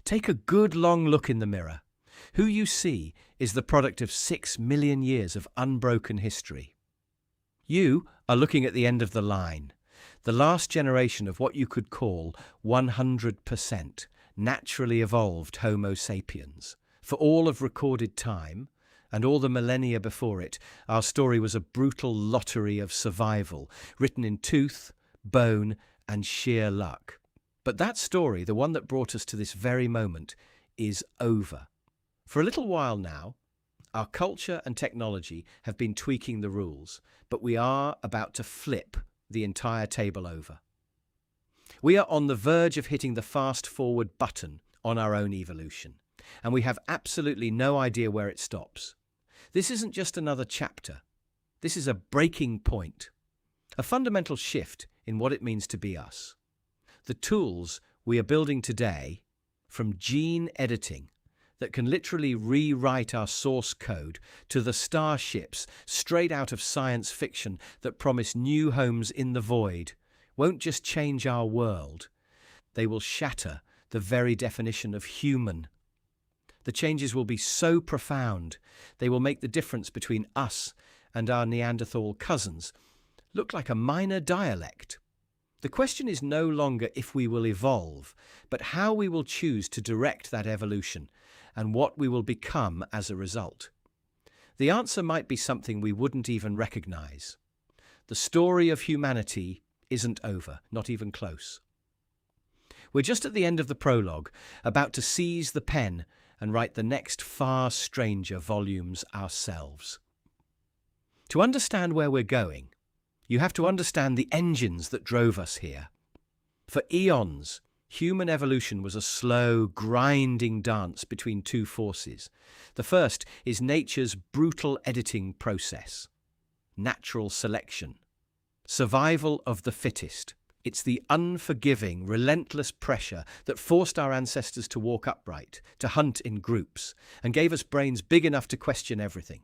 Take a good long look in the mirror. Who you see is the product of 6 million years of unbroken history. You are looking at the end of the line, the last generation of what you could call 100% naturally evolved Homo sapiens. For all of recorded time, and all the millennia before it, our story was a brutal lottery of survival, written in tooth, bone, and sheer luck. But that story, the one that brought us to this very moment, is over. For a little while now, our culture and technology have been tweaking the rules, but we are about to flip the entire table over. We are on the verge of hitting the fast-forward button on our own evolution, and we have absolutely no idea where it stops. This isn't just another chapter. This is a breaking point, a fundamental shift in what it means to be us. The tools we are building today, from gene editing that can literally rewrite our source code, to the starships straight out of science fiction that promise new homes in the void, won't just change our world. They will shatter the very definition of human. The changes will be so profound, they will make the difference between us and our Neanderthal cousins look like a minor dialect. The question is no longer if we will evolve, but how we will choose to direct that evolution and what we will become as a result. The answer might be something we wouldn't even recognize. The story of humanity isn't over, not even close. We're just at the end of the prologue, about to seize the pen and write the next far stranger volumes ourselves. To understand where we're going, you have to understand the engines that drove us here. For eons, human evolution was a slow, grinding dance between two forces. The first is nature's brutal editing process, natural selection, survival of the fittest. It's the unforgiving, relentless pressure that forced our ancestors to walk upright, to hunt in groups, and gave us brains big enough to question everything.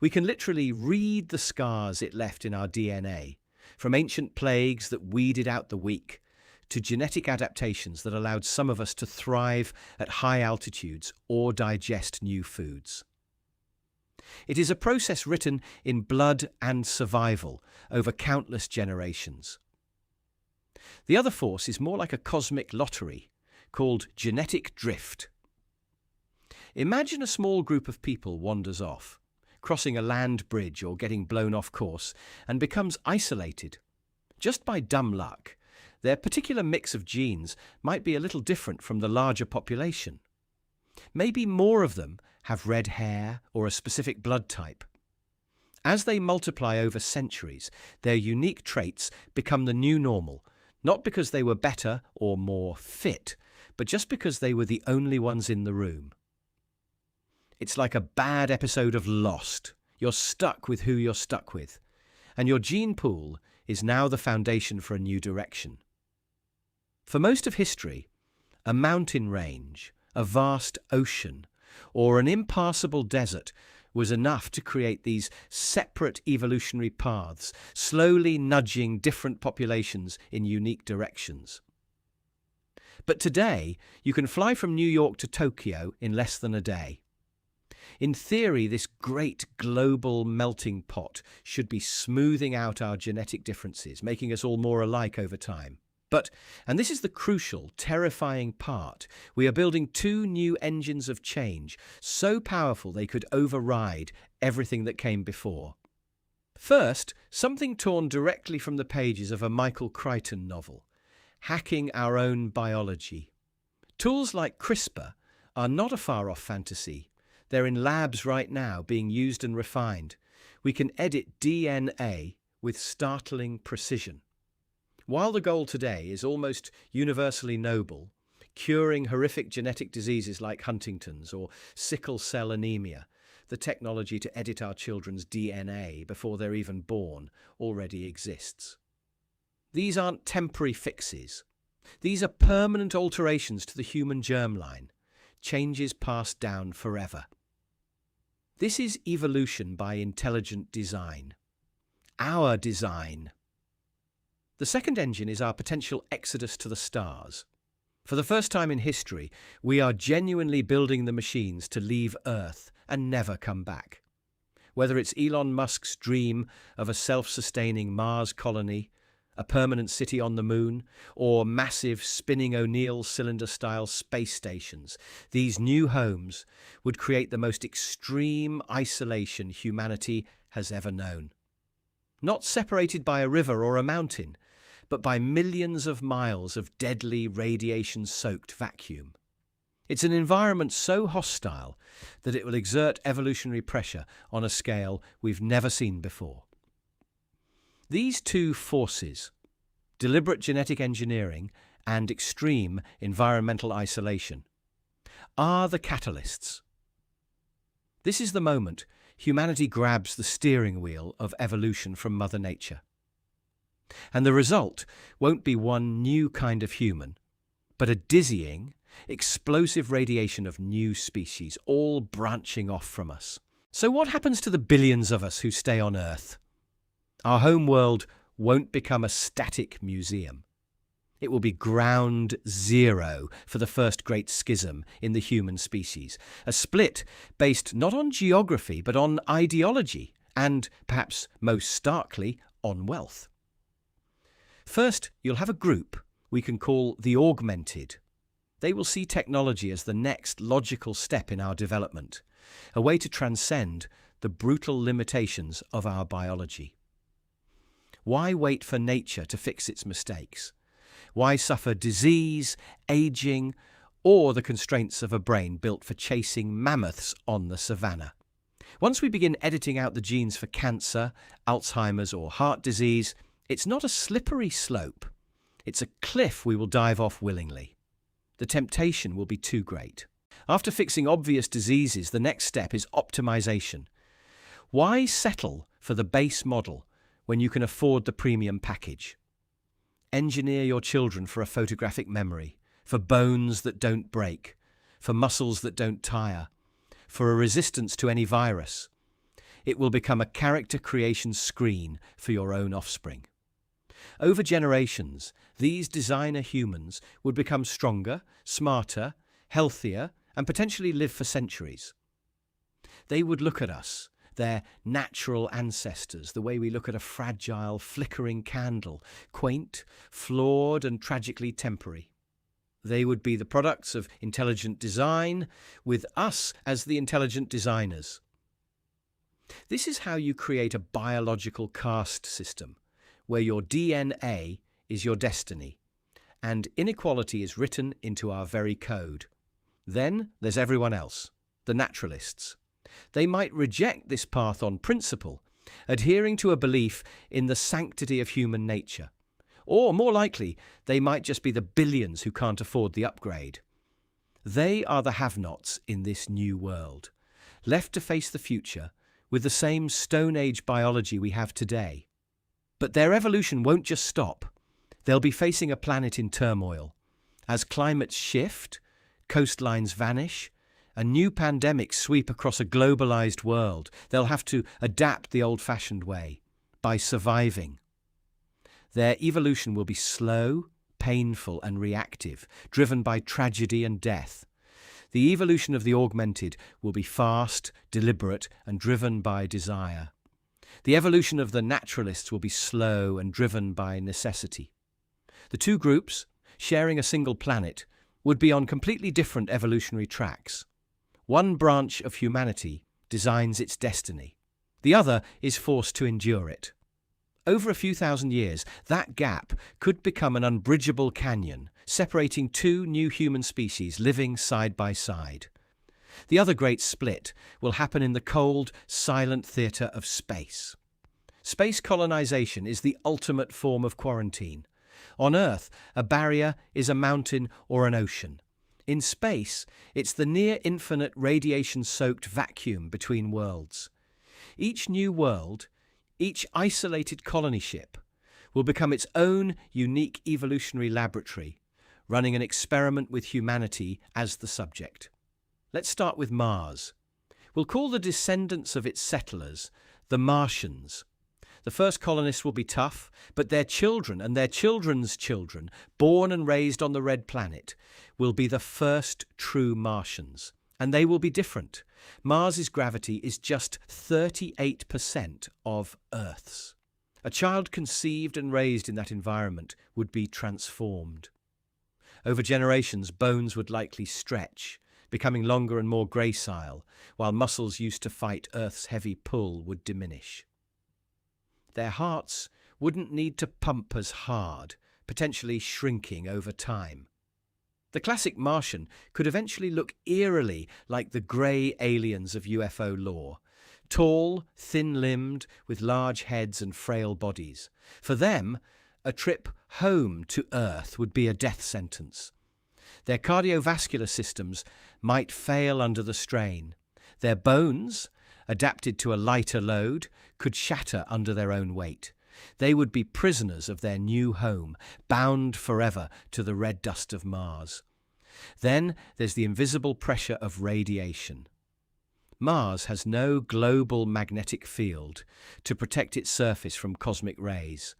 We can literally read the scars it left in our DNA, from ancient plagues that weeded out the weak, to genetic adaptations that allowed some of us to thrive at high altitudes or digest new foods. It is a process written in blood and survival over countless generations. The other force is more like a cosmic lottery, called genetic drift. Imagine a small group of people wanders off, crossing a land bridge or getting blown off course, and becomes isolated. Just by dumb luck, their particular mix of genes might be a little different from the larger population. Maybe more of them have red hair or a specific blood type. As they multiply over centuries, their unique traits become the new normal, not because they were better or more fit, but just because they were the only ones in the room. It's like a bad episode of Lost. You're stuck with who you're stuck with, and your gene pool is now the foundation for a new direction. For most of history, a mountain range, a vast ocean, or an impassable desert was enough to create these separate evolutionary paths, slowly nudging different populations in unique directions. But today, you can fly from New York to Tokyo in less than a day. In theory, this great global melting pot should be smoothing out our genetic differences, making us all more alike over time. But, and this is the crucial, terrifying part, we are building two new engines of change, so powerful they could override everything that came before. First, something torn directly from the pages of a Michael Crichton novel, hacking our own biology. Tools like CRISPR are not a far-off fantasy. They're in labs right now, being used and refined. We can edit DNA with startling precision. While the goal today is almost universally noble, curing horrific genetic diseases like Huntington's or sickle cell anemia, the technology to edit our children's DNA before they're even born already exists. These aren't temporary fixes. These are permanent alterations to the human germline, changes passed down forever. This is evolution by intelligent design. Our design. The second engine is our potential exodus to the stars. For the first time in history, we are genuinely building the machines to leave Earth and never come back. Whether it's Elon Musk's dream of a self-sustaining Mars colony, a permanent city on the moon, or massive spinning O'Neill cylinder-style space stations, these new homes would create the most extreme isolation humanity has ever known. Not separated by a river or a mountain, but by millions of miles of deadly radiation-soaked vacuum. It's an environment so hostile that it will exert evolutionary pressure on a scale we've never seen before. These two forces, deliberate genetic engineering and extreme environmental isolation, are the catalysts. This is the moment humanity grabs the steering wheel of evolution from Mother Nature. And the result won't be one new kind of human, but a dizzying, explosive radiation of new species, all branching off from us. So what happens to the billions of us who stay on Earth? Our home world won't become a static museum. It will be ground zero for the first great schism in the human species, a split based not on geography but on ideology and, perhaps most starkly, on wealth. First, you'll have a group we can call the augmented. They will see technology as the next logical step in our development, a way to transcend the brutal limitations of our biology. Why wait for nature to fix its mistakes? Why suffer disease, aging, or the constraints of a brain built for chasing mammoths on the savannah? Once we begin editing out the genes for cancer, Alzheimer's, or heart disease, it's not a slippery slope. It's a cliff we will dive off willingly. The temptation will be too great. After fixing obvious diseases, the next step is optimization. Why settle for the base model when you can afford the premium package? Engineer your children for a photographic memory, for bones that don't break, for muscles that don't tire, for a resistance to any virus. It will become a character creation screen for your own offspring. Over generations, these designer humans would become stronger, smarter, healthier, and potentially live for centuries. They would look at us, their natural ancestors, the way we look at a fragile, flickering candle, quaint, flawed, and tragically temporary. They would be the products of intelligent design, with us as the intelligent designers. This is how you create a biological caste system, where your DNA is your destiny, and inequality is written into our very code. Then there's everyone else, the naturalists. They might reject this path on principle, adhering to a belief in the sanctity of human nature. Or, more likely, they might just be the billions who can't afford the upgrade. They are the have-nots in this new world, left to face the future with the same Stone Age biology we have today. But their evolution won't just stop. They'll be facing a planet in turmoil. As climates shift, coastlines vanish, and new pandemics sweep across a globalized world, they'll have to adapt the old-fashioned way, by surviving. Their evolution will be slow, painful, and reactive, driven by tragedy and death. The evolution of the augmented will be fast, deliberate, and driven by desire. The evolution of the naturalists will be slow and driven by necessity. The two groups, sharing a single planet, would be on completely different evolutionary tracks. One branch of humanity designs its destiny. The other is forced to endure it. Over a few thousand years, that gap could become an unbridgeable canyon, separating two new human species living side by side. The other great split will happen in the cold, silent theatre of space. Space colonization is the ultimate form of quarantine. On Earth, a barrier is a mountain or an ocean. In space, it's the near-infinite radiation-soaked vacuum between worlds. Each new world, each isolated colony ship, will become its own unique evolutionary laboratory, running an experiment with humanity as the subject. Let's start with Mars. We'll call the descendants of its settlers the Martians. The first colonists will be tough, but their children and their children's children, born and raised on the Red Planet, will be the first true Martians. And they will be different. Mars's gravity is just 38% of Earth's. A child conceived and raised in that environment would be transformed. Over generations, bones would likely stretch, becoming longer and more gracile, while muscles used to fight Earth's heavy pull would diminish. Their hearts wouldn't need to pump as hard, potentially shrinking over time. The classic Martian could eventually look eerily like the grey aliens of UFO lore. Tall, thin-limbed, with large heads and frail bodies. For them, a trip home to Earth would be a death sentence. Their cardiovascular systems might fail under the strain. Their bones, adapted to a lighter load, could shatter under their own weight. They would be prisoners of their new home, bound forever to the red dust of Mars. Then there's the invisible pressure of radiation. Mars has no global magnetic field to protect its surface from cosmic rays.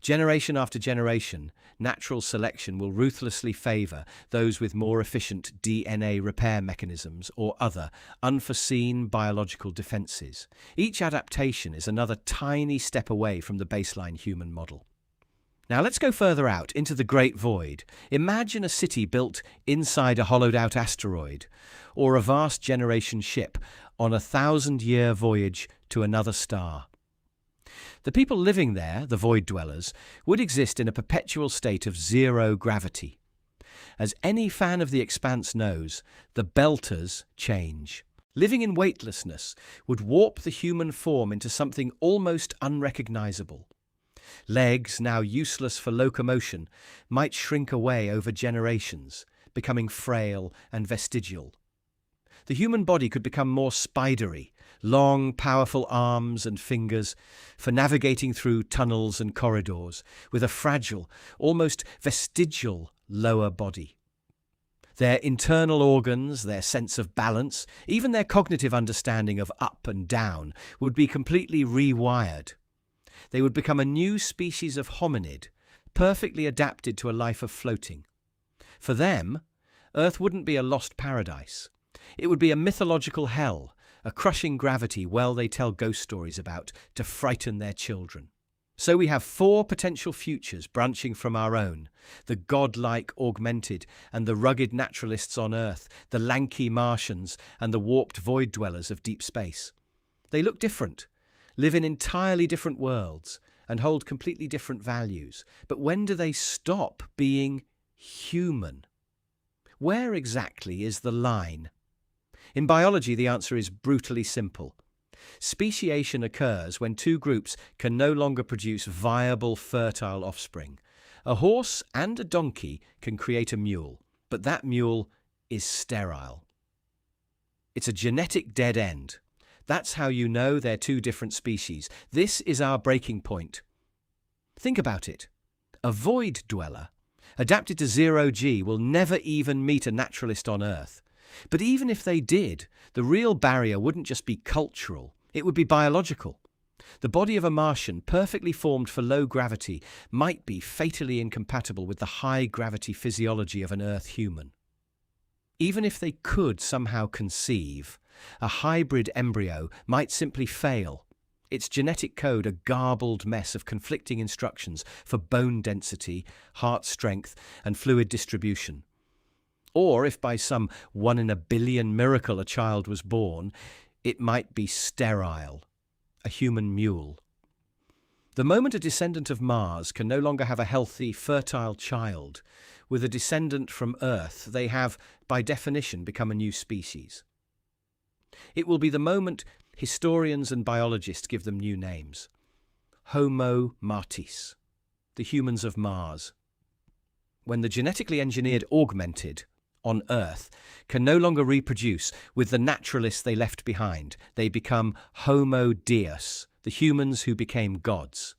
Generation after generation, natural selection will ruthlessly favour those with more efficient DNA repair mechanisms or other unforeseen biological defences. Each adaptation is another tiny step away from the baseline human model. Now let's go further out into the Great Void. Imagine a city built inside a hollowed-out asteroid, or a vast generation ship on a 1,000-year voyage to another star. The people living there, the void dwellers, would exist in a perpetual state of zero gravity. As any fan of The Expanse knows, the belters change. Living in weightlessness would warp the human form into something almost unrecognizable. Legs, now useless for locomotion, might shrink away over generations, becoming frail and vestigial. The human body could become more spidery, long, powerful arms and fingers for navigating through tunnels and corridors, with a fragile, almost vestigial lower body. Their internal organs, their sense of balance, even their cognitive understanding of up and down would be completely rewired. They would become a new species of hominid, perfectly adapted to a life of floating. For them, Earth wouldn't be a lost paradise. It would be a mythological hell, a crushing gravity well they tell ghost stories about to frighten their children. So we have 4 potential futures branching from our own: the godlike augmented and the rugged naturalists on Earth, the lanky Martians and the warped void dwellers of deep space. They look different, live in entirely different worlds, and hold completely different values. But when do they stop being human? Where exactly is the line? In biology, the answer is brutally simple. Speciation occurs when 2 groups can no longer produce viable, fertile offspring. A horse and a donkey can create a mule, but that mule is sterile. It's a genetic dead end. That's how you know they're 2 different species. This is our breaking point. Think about it. A void dweller, adapted to zero-G, will never even meet a naturalist on Earth. But even if they did, the real barrier wouldn't just be cultural, it would be biological. The body of a Martian, perfectly formed for low gravity, might be fatally incompatible with the high-gravity physiology of an Earth human. Even if they could somehow conceive, a hybrid embryo might simply fail. Its genetic code a garbled mess of conflicting instructions for bone density, heart strength, and fluid distribution. Or if by some 1 in a billion miracle a child was born, it might be sterile, a human mule. The moment a descendant of Mars can no longer have a healthy, fertile child, with a descendant from Earth, they have, by definition, become a new species. It will be the moment historians and biologists give them new names. Homo Martis, the humans of Mars. When the genetically engineered augmented on Earth can no longer reproduce with the naturalists they left behind, they become Homo Deus, the humans who became gods.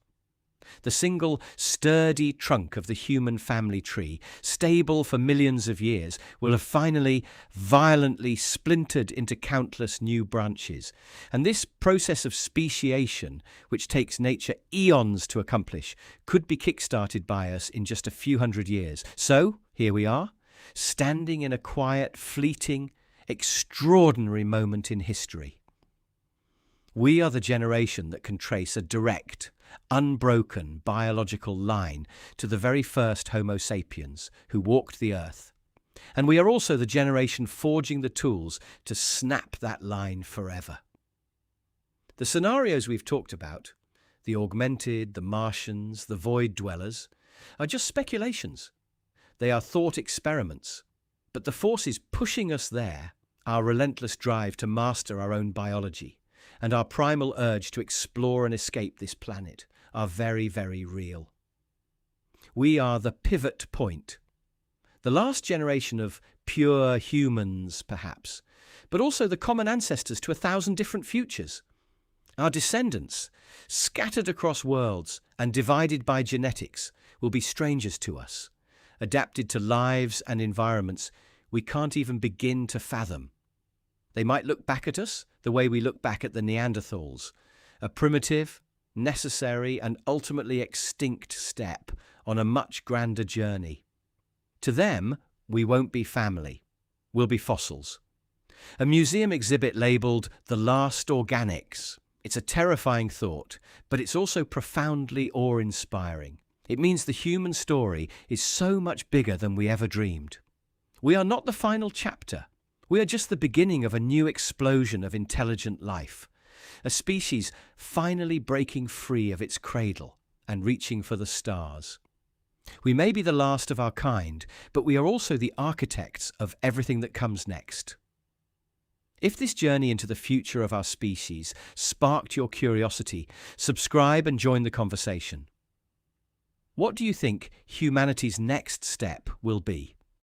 The single sturdy trunk of the human family tree, stable for millions of years, will have finally violently splintered into countless new branches. And this process of speciation, which takes nature eons to accomplish, could be kick-started by us in just a few hundred years. So, here we are, standing in a quiet, fleeting, extraordinary moment in history. We are the generation that can trace a direct, unbroken biological line to the very first Homo sapiens who walked the earth. And we are also the generation forging the tools to snap that line forever. The scenarios we've talked about, the augmented, the Martians, the void dwellers, are just speculations. They are thought experiments. But the forces pushing us there, our relentless drive to master our own biology, and our primal urge to explore and escape this planet are very, very real. We are the pivot point, the last generation of pure humans, perhaps, but also the common ancestors to 1,000 different futures. Our descendants, scattered across worlds and divided by genetics, will be strangers to us, adapted to lives and environments we can't even begin to fathom. They might look back at us the way we look back at the Neanderthals, a primitive, necessary, and ultimately extinct step on a much grander journey. To them, we won't be family. We'll be fossils. A museum exhibit labelled "The Last Organics." It's a terrifying thought, but it's also profoundly awe-inspiring. It means the human story is so much bigger than we ever dreamed. We are not the final chapter. We are just the beginning of a new explosion of intelligent life, a species finally breaking free of its cradle and reaching for the stars. We may be the last of our kind, but we are also the architects of everything that comes next. If this journey into the future of our species sparked your curiosity, subscribe and join the conversation. What do you think humanity's next step will be?